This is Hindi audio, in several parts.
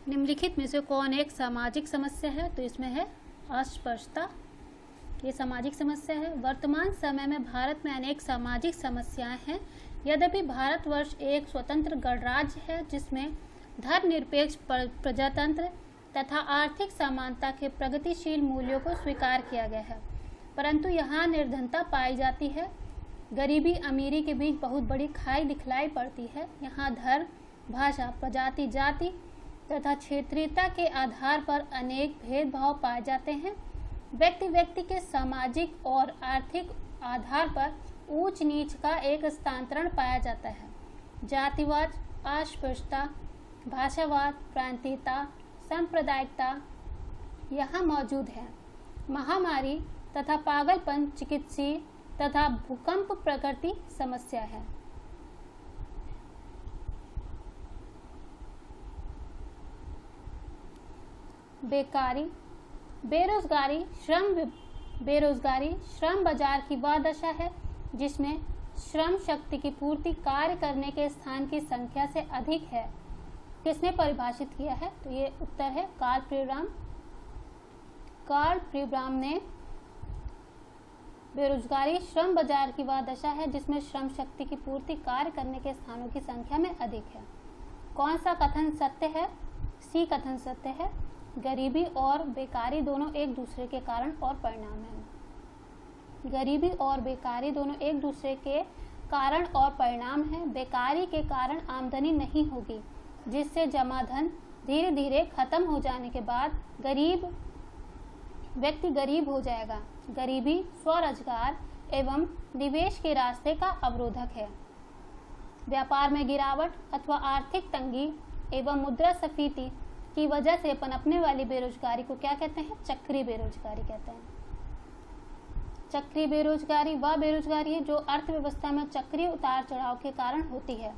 निम्नलिखित में से कौन एक सामाजिक समस्या है? तो इसमें है अस्पृश्यता। ये सामाजिक समस्या है। वर्तमान समय में भारत में अनेक सामाजिक समस्याएं हैं। यद्यपि भारतवर्ष एक स्वतंत्र गणराज्य है जिसमें धर्मनिरपेक्ष प्रजातंत्र तथा आर्थिक समानता के प्रगतिशील मूल्यों को स्वीकार किया गया है, परंतु यहाँ निर्धनता पाई जाती है। गरीबी अमीरी के बीच बहुत बड़ी खाई दिखलाई पड़ती है। यहाँ धर्म, भाषा, प्रजाति, जाति तथा क्षेत्रीयता के आधार पर अनेक भेदभाव पाए जाते हैं। व्यक्ति व्यक्ति के सामाजिक और आर्थिक आधार पर ऊंच नीच का एक स्थानांतरण पाया जाता है। जातिवाद, अस्पृश्यता, भाषावाद, प्रांतीयता, सांप्रदायिकता यहाँ मौजूद है। महामारी तथा पागलपन चिकित्सीय तथा भूकंप प्रकृति समस्या है। बेकारी, बेरोजगारी श्रम बाजार की वह दशा है जिसमें श्रम शक्ति की पूर्ति कार्य करने के स्थान की संख्या से अधिक है। किसने परिभाषित किया है? तो ये उत्तर है कार्ल प्रीब्राम ने। बेरोजगारी श्रम बाजार की वह दशा है जिसमें श्रम शक्ति की पूर्ति कार्य करने के स्थानों की संख्या में अधिक है। कौन सा कथन सत्य है? सी कथन सत्य है। गरीबी और बेकारी दोनों एक दूसरे के कारण और परिणाम हैं। गरीबी और बेकारी दोनों एक दूसरे के कारण और परिणाम हैं। बेकारी के कारण आमदनी नहीं होगी, जिससे जमा धन धीरे धीरे खत्म हो जाने के बाद व्यक्ति गरीब हो जाएगा। गरीबी स्वरोजगार एवं निवेश के रास्ते का अवरोधक है। व्यापार में गिरावट अथवा आर्थिक तंगी एवं मुद्रास्फीति की वजह से पनपने वाली बेरोजगारी को क्या कहते हैं? चक्रीय बेरोजगारी कहते हैं। चक्रीय बेरोजगारी वह बेरोजगारी है जो अर्थव्यवस्था में चक्रीय उतार चढ़ाव के कारण होती है।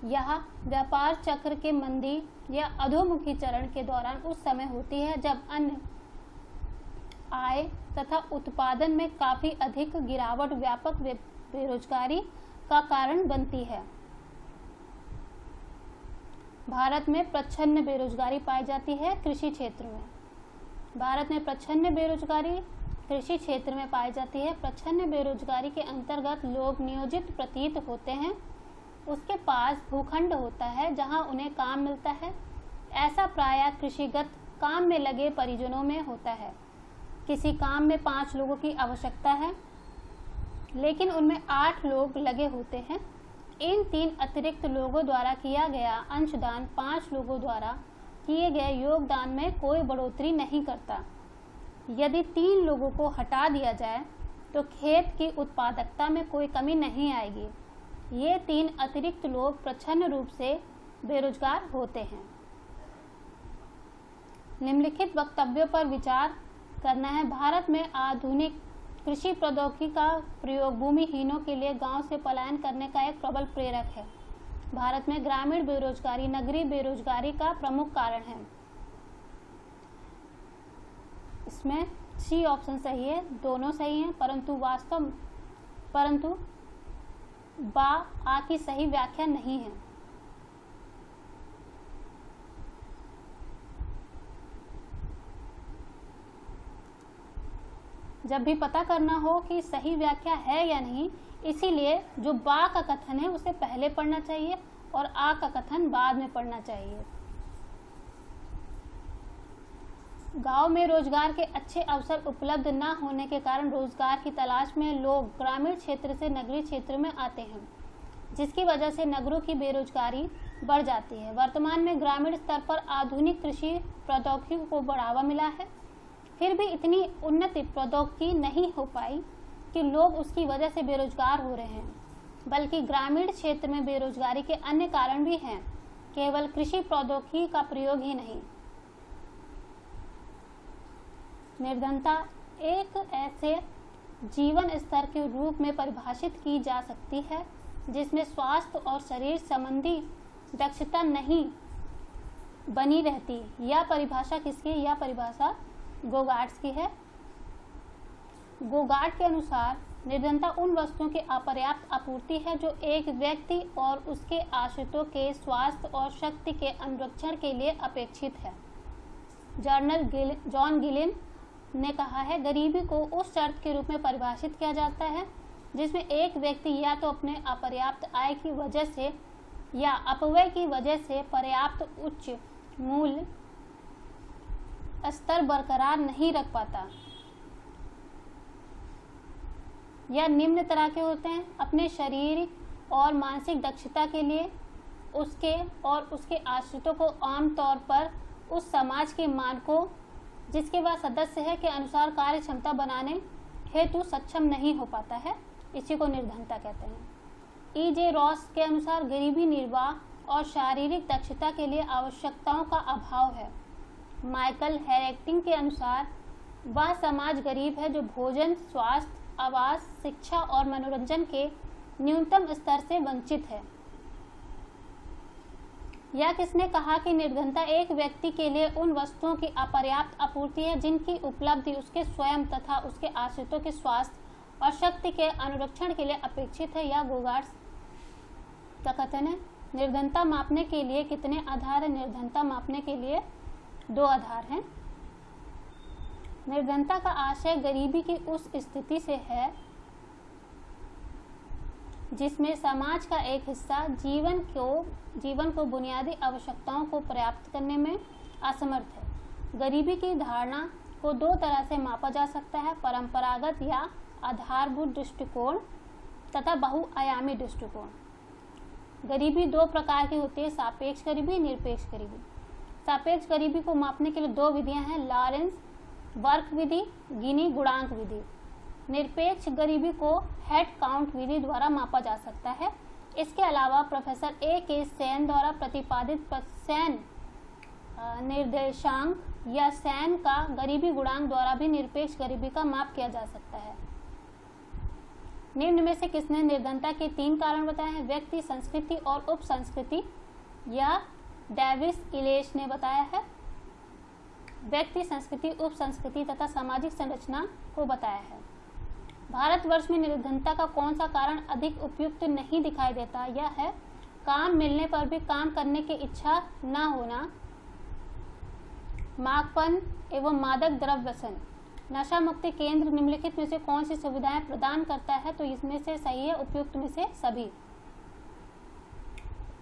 यह व्यापार चक्र के मंदी या अधोमुखी चरण के दौरान उस समय होती है जब अन्य आय तथा उत्पादन में काफी अधिक गिरावट व्यापक बेरोजगारी का कारण बनती है। भारत में प्रच्छन्न बेरोजगारी पाई जाती है कृषि क्षेत्र में। भारत में प्रच्छन्न बेरोजगारी कृषि क्षेत्र में पाई जाती है। प्रच्छन्न बेरोजगारी के अंतर्गत लोग नियोजित प्रतीत होते हैं। उसके पास भूखंड होता है जहां उन्हें काम मिलता है। ऐसा प्रायः कृषिगत काम में लगे परिजनों में होता है। किसी काम में 5 लोगों की आवश्यकता है, लेकिन उनमें 8 लोग लगे होते हैं। इन 3 अतिरिक्त लोगों द्वारा किया गया अंशदान 5 लोगों द्वारा किए गए योगदान में कोई बढ़ोतरी नहीं करता। यदि 3 लोगों को हटा दिया जाए तो खेत की उत्पादकता में कोई कमी नहीं आएगी। ये 3 अतिरिक्त लोग प्रच्छन्न रूप से बेरोजगार होते हैं। निम्नलिखित वक्तव्यों पर विचार करना है। भारत में आधुनिक कृषि प्रौद्योगिकी का प्रयोग भूमिहीनों के लिए गांव से पलायन करने का एक प्रबल प्रेरक है। भारत में ग्रामीण बेरोजगारी नगरीय बेरोजगारी का प्रमुख कारण है। इसमें सी ऑप्शन सही है, दोनों सही हैं, परंतु बा आ की सही व्याख्या नहीं है। जब भी पता करना हो कि सही व्याख्या है या नहीं, इसीलिए जो बा का कथन है उसे पहले पढ़ना चाहिए और आ का कथन बाद में पढ़ना चाहिए। गांव में रोजगार के अच्छे अवसर उपलब्ध न होने के कारण रोजगार की तलाश में लोग ग्रामीण क्षेत्र से नगरीय क्षेत्र में आते हैं, जिसकी वजह से नगरों की बेरोजगारी बढ़ जाती है। वर्तमान में ग्रामीण स्तर पर आधुनिक कृषि प्रौद्योगिकी को बढ़ावा मिला है, फिर भी इतनी उन्नत प्रौद्योगिकी नहीं हो पाई कि लोग उसकी वजह से बेरोजगार हो रहे हैं, बल्कि ग्रामीण क्षेत्र में बेरोजगारी के अन्य कारण भी हैं, केवल कृषि प्रौद्योगिकी का प्रयोग ही नहीं। निर्धनता एक ऐसे जीवन स्तर के रूप में परिभाषित की जा सकती है जिसमें स्वास्थ्य और शरीर संबंधी दक्षता नहीं बनी रहती। यह परिभाषा किसकी? यह परिभाषा गोगार्ड्स की है। गोगार्ड के अनुसार निर्धनता उन वस्तुओं की अपर्याप्त आपूर्ति है जो एक व्यक्ति और उसके आश्रितों के स्वास्थ्य और शक्ति के अनुरक्षण के लिए अपेक्षित है। जॉन गिलिन ने कहा है, गरीबी को उस शर्त के रूप में परिभाषित किया जाता है जिसमें एक व्यक्ति या तो अपने अपर्याप्त आय की वजह से या अपव्यय की वजह से पर्याप्त उच्च मूल्य स्तर बरकरार नहीं रख पाता, या निम्न तरह के होते हैं, अपने शारीरिक और मानसिक दक्षता के लिए उसके और उसके आश्रितों को आमतौर पर उस समाज के मानकों जिसके वह सदस्य है के अनुसार कार्य क्षमता बनाने हेतु सक्षम नहीं हो पाता है। इसी को निर्धनता कहते हैं। E.J. रॉस के अनुसार गरीबी निर्वाह और शारीरिक दक्षता के लिए आवश्यकताओं का अभाव है। माइकल हेरेटिंग के अनुसार वह समाज गरीब है जो भोजन, स्वास्थ्य, आवास, शिक्षा और मनोरंजन के न्यूनतम स्तर से वंचित है। या किसने कहा कि निर्धनता एक व्यक्ति के लिए उन वस्तुओं की अपर्याप्त आपूर्ति है जिनकी उपलब्धि उसके स्वयं तथा उसके आश्रितों के स्वास्थ्य और शक्ति के अनुरक्षण के लिए अपेक्षित है। या गोगार्ड्स का कथन है, निर्धनता मापने के लिए कितने आधार हैं? निर्धनता मापने के लिए 2 आधार हैं। निर्धनता का आशय गरीबी की उस स्थिति से है जिसमें समाज का एक हिस्सा जीवन को बुनियादी आवश्यकताओं को प्राप्त करने में असमर्थ है। गरीबी की धारणा को 2 तरह से मापा जा सकता है, परंपरागत या आधारभूत दृष्टिकोण तथा बहुआयामी दृष्टिकोण। गरीबी 2 प्रकार की होती है, सापेक्ष गरीबी, निरपेक्ष गरीबी। सापेक्ष गरीबी को मापने के लिए 2 विधियां हैं, लॉरेंस वर्क विधि, गिनी गुणांक विधि। निरपेक्ष गरीबी को हेड काउंट विधि द्वारा मापा जा सकता है। इसके अलावा प्रोफेसर A.K. सेन द्वारा प्रतिपादित सेन निर्देशांक या सेन का गरीबी गुणांक द्वारा भी निरपेक्ष गरीबी का माप किया जा सकता है। निम्न में से किसने निर्धनता के 3 कारण बताए हैं? व्यक्ति, संस्कृति और उप संस्कृति, या डेविस इलेश ने बताया है। व्यक्ति, संस्कृति, उप संस्कृति तथा सामाजिक संरचना को बताया है। भारतवर्ष में निर्धनता का कौन सा कारण अधिक उपयुक्त नहीं दिखाई देता? यह है काम मिलने पर भी काम करने की इच्छा न होना, माकपन एवं मादक द्रव्य व्यसन। नशा मुक्ति केंद्र निम्नलिखित में से कौन सी सुविधाएं प्रदान करता है? तो इसमें से सही है उपयुक्त में से सभी,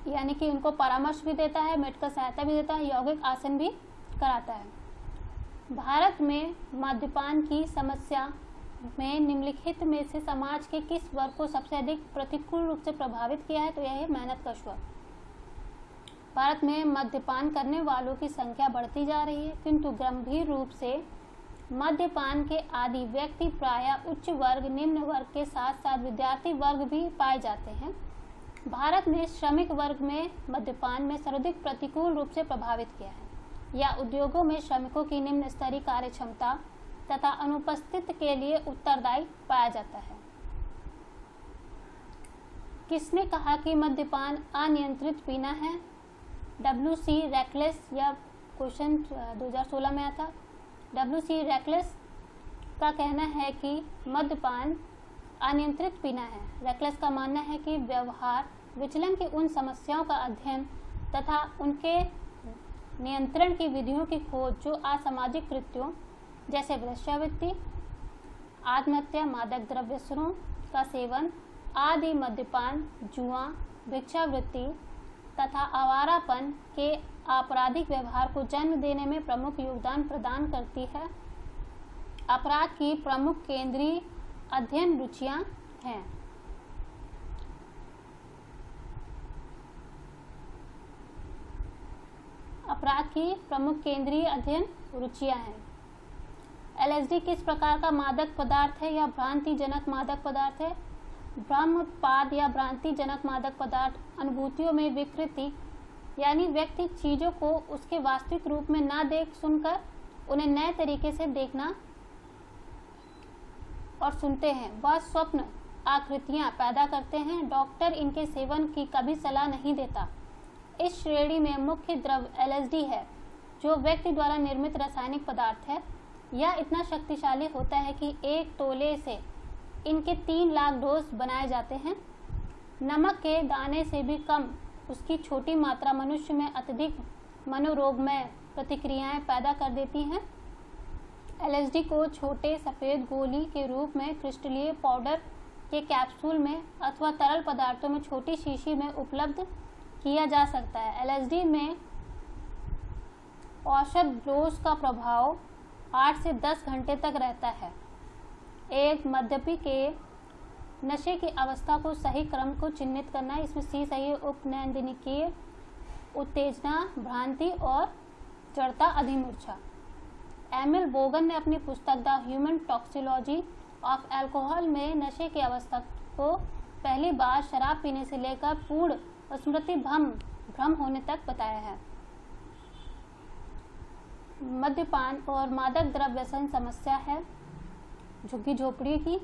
यानी कि उनको परामर्श भी देता है, मेडिकल सहायता भी देता है, यौगिक आसन भी कराता है। भारत में मद्यपान की समस्या में निम्नलिखित में से समाज के किस वर्ग को सबसे अधिक प्रतिकूल रूप से प्रभावित किया है? तो यह है मेहनतकश वर्ग। भारत में मद्यपान करने वालों की संख्या बढ़ती जा रही है, किंतु गंभीर रूप से मद्यपान के आदी व्यक्ति प्रायः उच्च वर्ग, निम्न वर्ग के साथ साथ विद्यार्थी वर्ग भी पाए जाते हैं। भारत में श्रमिक वर्ग में मद्यपान में सर्वाधिक प्रतिकूल रूप से प्रभावित किया है, या उद्योगों में श्रमिकों की निम्न स्तरीय कार्य क्षमता तथा अनुपस्थिति के लिए उत्तरदायी पाया जाता है। किसने कहा कि मद्यपान अनियंत्रित पीना है? W.C. रैकलेस, या क्वेश्चन 2016 में आया था। W.C. रैकलेस का कहना है कि मद्यपान अनियंत्रित पीना है। रैकलेस का मानना है कि व्यवहार विचलन की उन समस्याओं का अध्ययन तथा उनके नियंत्रण की विधियों की खोज जो असामाजिक कृत्यों जैसे वेश्यावृत्ति, आत्महत्या, मादक द्रव्य व्यसनों का सेवन आदि, मद्यपान, जुआ, भिक्षावृत्ति तथा आवारापन के आपराधिक व्यवहार को जन्म देने में प्रमुख योगदान प्रदान करती है। अपराध की प्रमुख केंद्रीय अध्ययन रुचियां हैं। अपराध की प्रमुख केंद्रीय अध्ययन रुचियां हैं। LSD किस प्रकार का मादक पदार्थ है या भ्रांतिजनक मादक पदार्थ है? भ्रमोत्पाद या भ्रांतिजनक मादक पदार्थ अनुभूतियों में विकृति, यानी व्यक्ति चीजों को उसके वास्तविक रूप में ना देख सुनकर उन्हें नए तरीके से देखना और सुनते हैं। वह स्वप्न आकृतियां पैदा करते हैं। डॉक्टर इनके सेवन की कभी सलाह नहीं देता। इस श्रेणी में मुख्य द्रव्य LSD है, जो व्यक्ति द्वारा निर्मित रासायनिक पदार्थ है। यह इतना शक्तिशाली होता है कि 1 तोले से इनके 3 लाख डोज बनाए जाते हैं। नमक के दाने से भी कम उसकी छोटी मात्रा मनुष्य में अत्यधिक मनोरोगमय प्रतिक्रियाएं पैदा कर देती हैं। LSD को छोटे सफ़ेद गोली के रूप में, क्रिस्टलीय पाउडर के कैप्सूल में अथवा तरल पदार्थों में छोटी शीशी में उपलब्ध किया जा सकता है। LSD में औसत डोज का प्रभाव 8 से 10 घंटे तक रहता है। एक मद्यपी के नशे की अवस्था को सही क्रम को चिन्हित करना, इसमें सी सही है, उपनैंदनिकीय उत्तेजना, भ्रांति और जड़ता, अधिमूर्छा। एमिल बोगन ने अपनी पुस्तक the human toxicology of alcohol में नशे की अवस्था को पहली बार शराब पीने से लेकर पूर्ण स्मृति भ्रम होने तक बताया है। मद्यपान और मादक द्रव्य व्यसन समस्या है झुग्गी झोपड़ी की।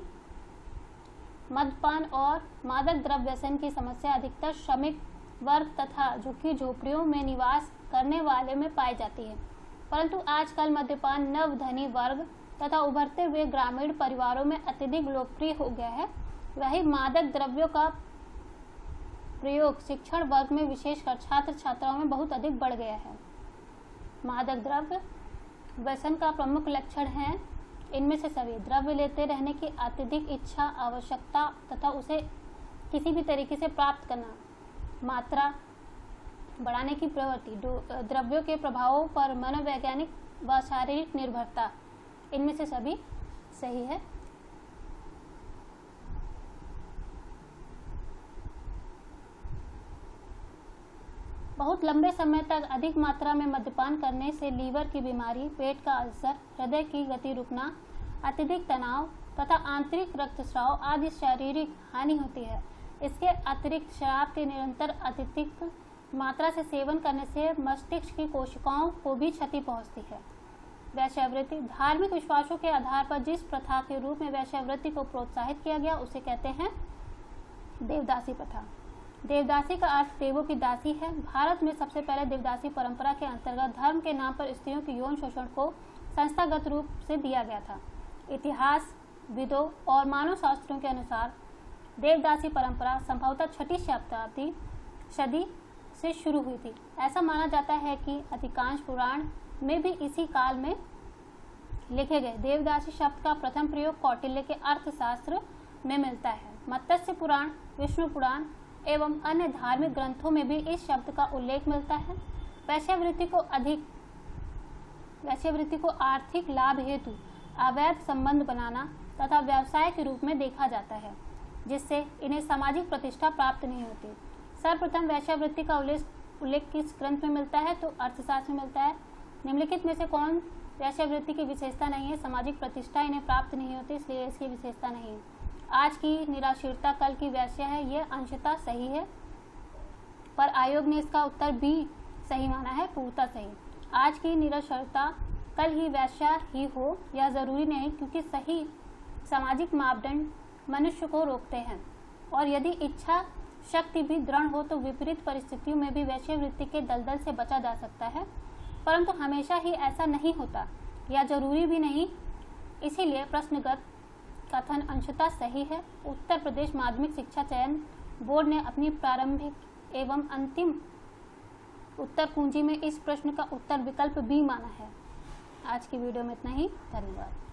मद्यपान और मादक द्रव्य व्यसन की समस्या अधिकतर श्रमिक वर्ग तथा झुग्गी झोपड़ियों में निवास करने वाले में पाई जाती है, परंतु आजकल मद्यपान नव धनी वर्ग तथा उभरते हुए ग्रामीण परिवारों में अत्यधिक लोकप्रिय हो गया है। वही मादक द्रव्यों का प्रयोग शिक्षण वर्ग में, विशेषकर छात्र छात्राओं में बहुत अधिक बढ़ गया है। मादक द्रव्य व्यसन का प्रमुख लक्षण है इनमें से सभी: द्रव्य लेते रहने की अत्यधिक इच्छा, आवश्यकता तथा उसे किसी भी तरीके से प्राप्त करना, मात्रा बढ़ाने की प्रवृत्ति, द्रव्यों के प्रभावों पर मनोवैज्ञानिक व शारीरिक निर्भरता, इनमें से सभी सही है। बहुत लंबे समय तक अधिक मात्रा में मद्यपान करने से लीवर की बीमारी, पेट का अल्सर, हृदय की गति रुकना, अत्यधिक तनाव तथा आंतरिक रक्तस्राव आदि शारीरिक हानि होती है। इसके अतिरिक्त शराब के निरंतर अत्यधिक मात्रा से सेवन करने से मस्तिष्क की कोशिकाओं को भी क्षति पहुंचती है। वैश्यावृत्ति, धार्मिक विश्वासों के आधार पर जिस प्रथा के रूप में वैश्यावृत्ति को प्रोत्साहित किया गया उसे कहते हैं देवदासी प्रथा। देवदासी का अर्थ देवों की दासी है। भारत में सबसे पहले देवदासी परंपरा के अंतर्गत धर्म के नाम पर स्त्रियों के यौन शोषण को संस्थागत रूप से दिया गया था। इतिहास विदों और मानव शास्त्रों के अनुसार देवदासी परंपरा संभवतः 6ठी शताब्दी सदी से शुरू हुई थी। ऐसा माना जाता है कि अधिकांश पुराण में भी इसी काल में लिखे गए। देवदासी शब्द का प्रथम प्रयोग कौटिल्य के अर्थशास्त्र में मिलता है। मत्स्य पुराण, विष्णु पुराण एवं अन्य धार्मिक ग्रंथों में भी इस शब्द का उल्लेख मिलता है। वैश्यावृत्ति को आर्थिक लाभ हेतु अवैध संबंध बनाना तथा व्यवसाय के रूप में देखा जाता है, जिससे इन्हें सामाजिक प्रतिष्ठा प्राप्त नहीं होती। सर्वप्रथम वैश्यावृत्ति का उल्लेख किस ग्रंथ में मिलता है? तो अर्थशास्त्र में मिलता है। निम्नलिखित में से कौन वैश्यावृत्ति की विशेषता नहीं है? सामाजिक प्रतिष्ठा इन्हें प्राप्त नहीं होती, इसलिए इसकी विशेषता नहीं है। आज की निराश्रिता कल की वैश्या है, यह अंशतः सही है, पर आयोग ने इसका उत्तर भी सही माना है, पूर्णतः सही। आज की निराश्रिता कल ही वैश्या ही हो यह जरूरी नहीं, क्योंकि सही सामाजिक मापदंड मनुष्य को रोकते हैं, और यदि इच्छा शक्ति भी दृढ़ हो तो विपरीत परिस्थितियों में भी वैश्यावृत्ति के दलदल से बचा जा सकता है, परंतु हमेशा ही ऐसा नहीं होता, या जरूरी भी नहीं। इसीलिए प्रश्नगत कथन अंशतः सही है। उत्तर प्रदेश माध्यमिक शिक्षा चयन बोर्ड ने अपनी प्रारंभिक एवं अंतिम उत्तर कुंजी में इस प्रश्न का उत्तर विकल्प बी माना है। आज की वीडियो में इतना ही। धन्यवाद।